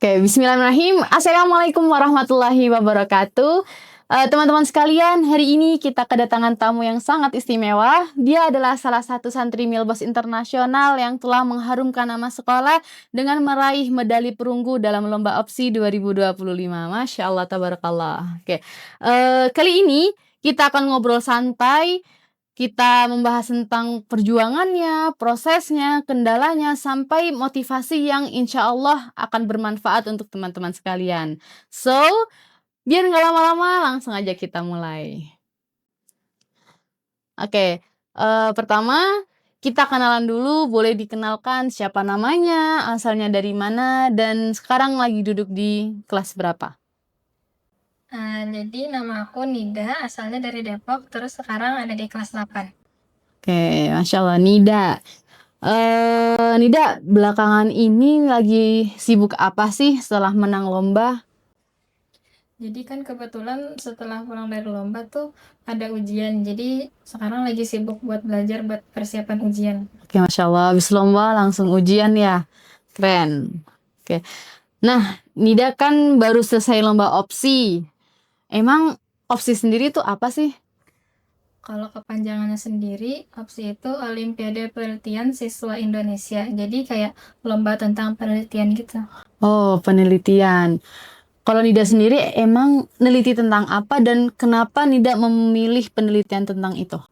Oke, bismillahirrahmanirrahim. Assalamualaikum warahmatullahi wabarakatuh. Teman-teman sekalian, hari ini kita kedatangan tamu yang sangat istimewa. Dia adalah salah satu santri Milbos Internasional yang telah mengharumkan nama sekolah dengan meraih medali perunggu dalam lomba opsi 2025. Masya Allah, tabarakallah. Oke, kali ini kita akan ngobrol santai. Kita membahas tentang perjuangannya, prosesnya, kendalanya, sampai motivasi yang insya Allah akan bermanfaat untuk teman-teman sekalian. So, biar nggak lama-lama, langsung aja kita mulai. Oke, pertama kita kenalan dulu, boleh dikenalkan siapa namanya, asalnya dari mana, dan sekarang lagi duduk di kelas berapa? Jadi nama aku Nida, asalnya dari Depok, terus sekarang ada di kelas 8. Oke, Masya Allah, Nida. Nida, belakangan ini lagi sibuk apa sih setelah menang lomba? Jadi kan kebetulan setelah pulang dari lomba tuh ada ujian, jadi sekarang lagi sibuk buat belajar buat persiapan ujian. Oke, Masya Allah, habis lomba langsung ujian ya. Keren. Oke. Nah, Nida kan baru selesai lomba opsi. Emang opsi sendiri tuh apa sih? Kalau kepanjangannya sendiri, OPSI itu Olimpiade Penelitian Siswa Indonesia. Jadi kayak lomba tentang penelitian gitu. Oh, penelitian. Kalau Nida sendiri emang neliti tentang apa dan kenapa Nida memilih penelitian tentang itu?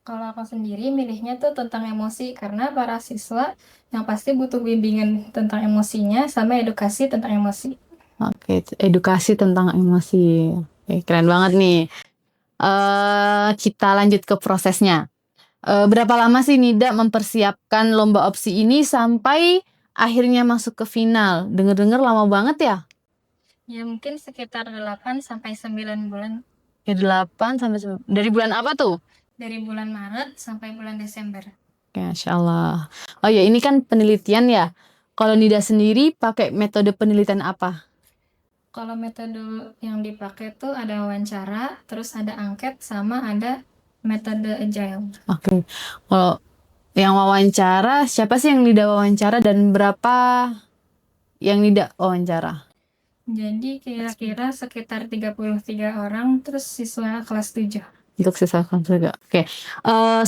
Kalau aku sendiri milihnya tuh tentang emosi, karena para siswa yang pasti butuh bimbingan tentang emosinya sama edukasi tentang emosi. Oke, edukasi tentang emosi. Oke, keren banget nih. Kita lanjut ke prosesnya. Berapa lama sih Nida mempersiapkan lomba opsi ini sampai akhirnya masuk ke final? Dengar-dengar lama banget ya? Ya mungkin sekitar 8 sampai 9 bulan. Ya 8 sampai dari bulan apa tuh? Dari bulan Maret sampai bulan Desember. Ya, Masya Allah. Oh ya, ini kan penelitian ya. Kalau Nida sendiri pakai metode penelitian apa? Kalau metode yang dipakai tuh ada wawancara, terus ada angket, sama ada metode agile. Oke. Kalau yang wawancara, siapa sih yang Nida wawancara dan berapa yang Nida wawancara? Jadi kira-kira sekitar 33 orang, terus siswa kelas 7. Untuk siswa juga. Oke.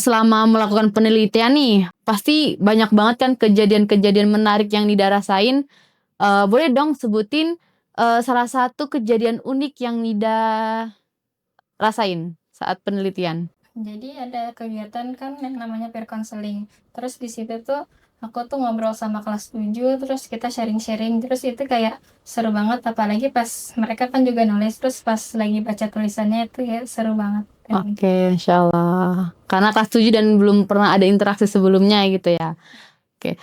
Selama melakukan penelitian nih, pasti banyak banget kan kejadian-kejadian menarik yang Nida rasain. Boleh dong sebutin salah satu kejadian unik yang Nida rasain saat penelitian? Jadi ada kegiatan kan yang namanya peer counseling. Terus di situ tuh aku tuh ngobrol sama kelas 7, terus kita sharing-sharing. Terus itu kayak seru banget, apalagi pas mereka kan juga nulis, terus pas lagi baca tulisannya itu ya seru banget. Oke, Masya Allah. Karena kelas 7 dan belum pernah ada interaksi sebelumnya gitu ya. Oke.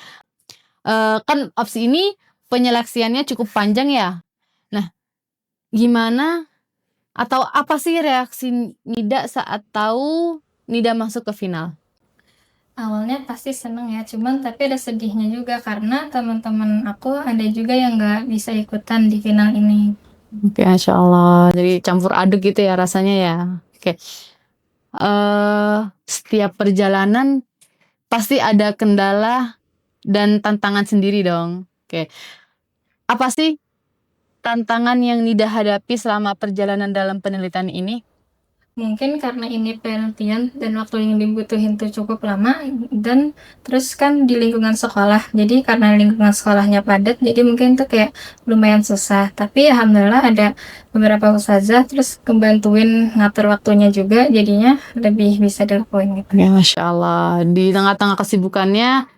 Kan opsi ini penyeleksiannya cukup panjang ya. Nah, gimana atau apa sih reaksi Nida saat tahu Nida masuk ke final? Awalnya pasti seneng ya, cuman tapi ada sedihnya juga karena teman-teman aku ada juga yang nggak bisa ikutan di final ini. Oke, Masya Allah. Jadi campur aduk gitu ya rasanya ya. Oke. Setiap perjalanan pasti ada kendala dan tantangan sendiri dong. Oke. Apa sih tantangan yang Nida hadapi selama perjalanan dalam penelitian ini? Mungkin karena ini penelitian dan waktu yang dibutuhin tuh cukup lama, dan terus kan di lingkungan sekolah. Jadi karena lingkungan sekolahnya padat, jadi mungkin tuh kayak lumayan susah. Tapi alhamdulillah ada beberapa ustazah terus kebantuin ngatur waktunya juga, jadinya lebih bisa dilakuin gitu. Ya, Masya Allah. Di tengah-tengah kesibukannya,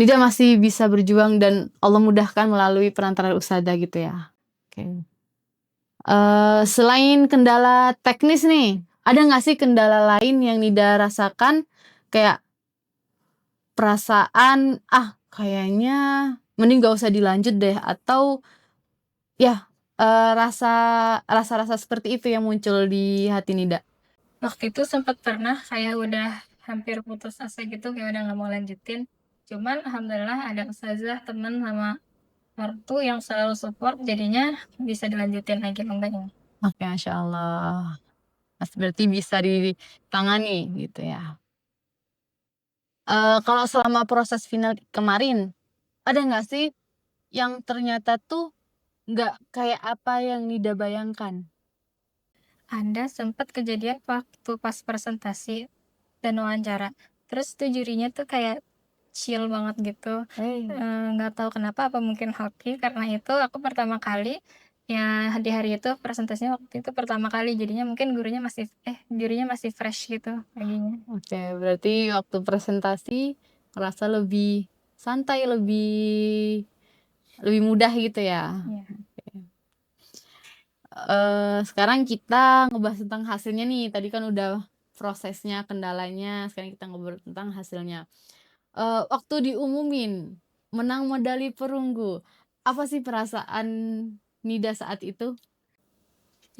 Nida masih bisa berjuang dan Allah mudahkan melalui perantara ustazah gitu ya. Oke. Selain kendala teknis nih, ada nggak sih kendala lain yang Nida rasakan kayak perasaan, kayaknya mending gak usah dilanjut deh atau ya rasa-rasa seperti itu yang muncul di hati Nida? Waktu itu sempat pernah kayak udah hampir putus asa gitu, kayak udah nggak mau lanjutin. Cuman alhamdulillah ada ustazah, temen, sama ortu yang selalu support, jadinya bisa dilanjutin lagi lombanya. Oke, Masya Allah. Berarti bisa ditangani gitu ya. Kalau selama proses final kemarin, ada nggak sih yang ternyata tuh nggak kayak apa yang Nida bayangkan? Ada sempat kejadian waktu pas presentasi dan wawancara. Terus tuh jurinya tuh kayak chill banget gitu. Nggak tahu kenapa, apa mungkin hoki, karena itu aku pertama kali, ya di hari itu presentasinya waktu itu pertama kali, jadinya mungkin jurinya masih fresh gitu paginya. Oke, berarti waktu presentasi ngerasa lebih santai, lebih mudah gitu ya. Iya. Sekarang kita ngebahas tentang hasilnya nih. Tadi kan udah prosesnya, kendalanya. Sekarang kita ngobrol tentang hasilnya. Waktu diumumin menang medali perunggu, apa sih perasaan Nida saat itu?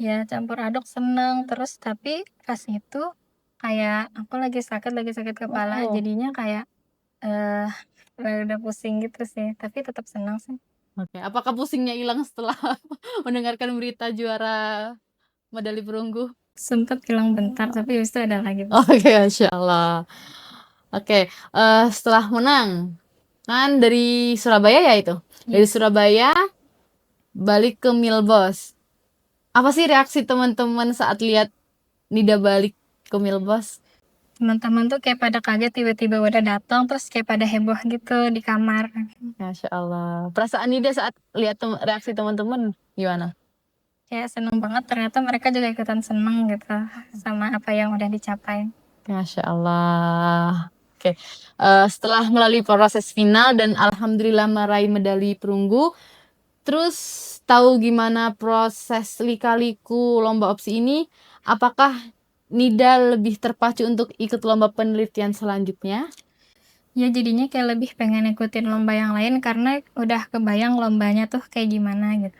Ya campur aduk, seneng, terus tapi pas itu kayak aku lagi sakit kepala, Oh. jadinya kayak, eee, udah pusing gitu sih, tapi tetap senang sih. Oke, apakah pusingnya hilang setelah mendengarkan berita juara medali perunggu? Sempet hilang bentar, tapi habis itu ada lagi. Oke, Masya Allah. Oke, setelah menang, kan dari Surabaya ya itu? Dari Iya. Surabaya balik ke Milbos. Apa sih reaksi teman-teman saat lihat Nida balik ke Milbos? Teman-teman tuh kayak pada kaget tiba-tiba udah datang, terus kayak pada heboh gitu di kamar. Masya Allah. Perasaan Nida saat lihat reaksi teman-teman gimana? Kayak seneng banget, ternyata mereka juga ikutan seneng gitu sama apa yang udah dicapai. Masya Allah. Oke, setelah melalui proses final dan alhamdulillah meraih medali perunggu, terus tahu gimana proses lika-liku lomba opsi ini, apakah Nida lebih terpacu untuk ikut lomba penelitian selanjutnya? Ya jadinya kayak lebih pengen ikutin lomba yang lain karena udah kebayang lombanya tuh kayak gimana gitu.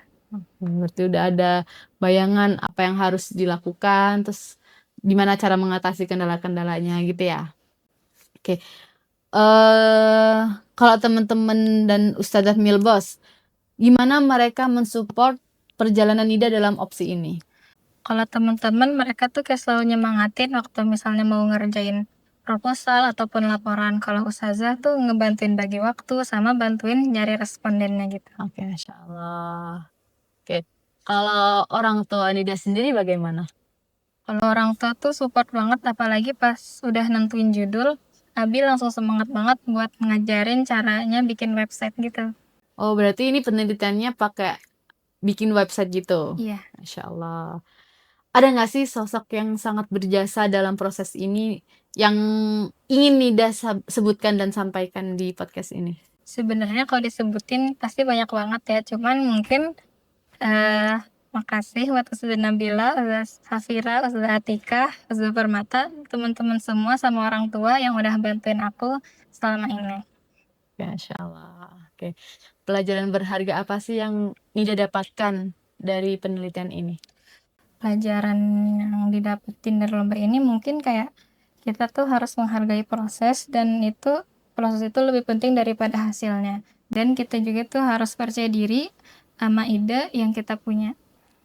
Berarti udah ada bayangan apa yang harus dilakukan, terus gimana cara mengatasi kendala-kendalanya gitu ya. Oke. Kalau teman-teman dan Ustadzah Milbos, gimana mereka mensupport perjalanan Nida dalam opsi ini? Kalau teman-teman mereka tuh kayak selalu nyemangatin waktu misalnya mau ngerjain proposal ataupun laporan. Kalau ustazah tuh ngebantuin bagi waktu sama bantuin nyari respondennya gitu. Oke, Masya Allah. Oke. Kalau orang tua Nida sendiri bagaimana? Kalau orang tua tuh support banget, apalagi pas udah nentuin judul, Abi langsung semangat banget buat ngajarin caranya bikin website gitu. Oh, berarti ini penelitiannya pakai bikin website gitu? Iya. Masya Allah. Ada nggak sih sosok yang sangat berjasa dalam proses ini yang ingin Nida sebutkan dan sampaikan di podcast ini? Sebenarnya kalau disebutin pasti banyak banget ya, cuman mungkin makasih buat Ustazah Nabila, Ustazah Safira, Ustazah Atika, Ustazah Permata, teman-teman semua sama orang tua yang udah bantuin aku selama ini. Masya Allah. Oke. Pelajaran berharga apa sih yang Nida dapatkan dari penelitian ini? Pelajaran yang didapetin dari lomba ini mungkin kayak kita tuh harus menghargai proses, dan proses itu lebih penting daripada hasilnya. Dan kita juga tuh harus percaya diri sama ide yang kita punya.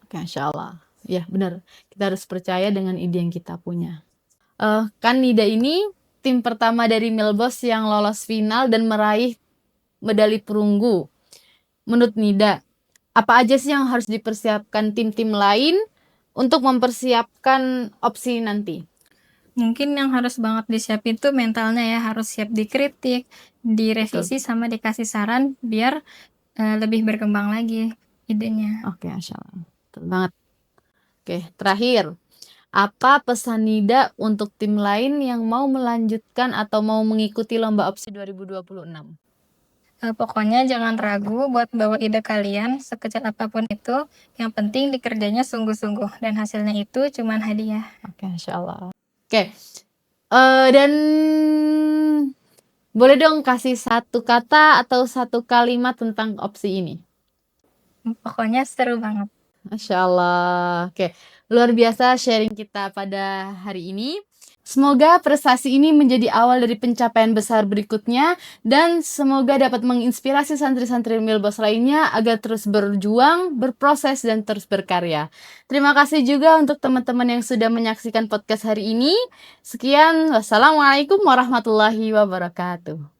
Oke, Masya Allah. Ya, benar. Kita harus percaya dengan ide yang kita punya. Kan Nida ini tim pertama dari Milbos yang lolos final dan meraih medali perunggu. Menurut Nida, apa aja sih yang harus dipersiapkan tim-tim lain untuk mempersiapkan opsi nanti? Mungkin yang harus banget disiapin tuh mentalnya ya, harus siap dikritik, direvisi, sama dikasih saran biar lebih berkembang lagi idenya. Oke, Masya Allah. Betul banget. Oke, terakhir. Apa pesan Nida untuk tim lain yang mau melanjutkan atau mau mengikuti lomba opsi 2026? Pokoknya jangan ragu buat bawa ide kalian, sekecil apapun itu, yang penting dikerjanya sungguh-sungguh, dan hasilnya itu cuman hadiah. Oke, Masya Allah. Oke, dan boleh dong kasih satu kata atau satu kalimat tentang opsi ini? Pokoknya seru banget. Masya Allah. Oke, luar biasa sharing kita pada hari ini. Semoga prestasi ini menjadi awal dari pencapaian besar berikutnya dan semoga dapat menginspirasi santri-santri Milbos lainnya agar terus berjuang, berproses, dan terus berkarya. Terima kasih juga untuk teman-teman yang sudah menyaksikan podcast hari ini. Sekian, wassalamualaikum warahmatullahi wabarakatuh.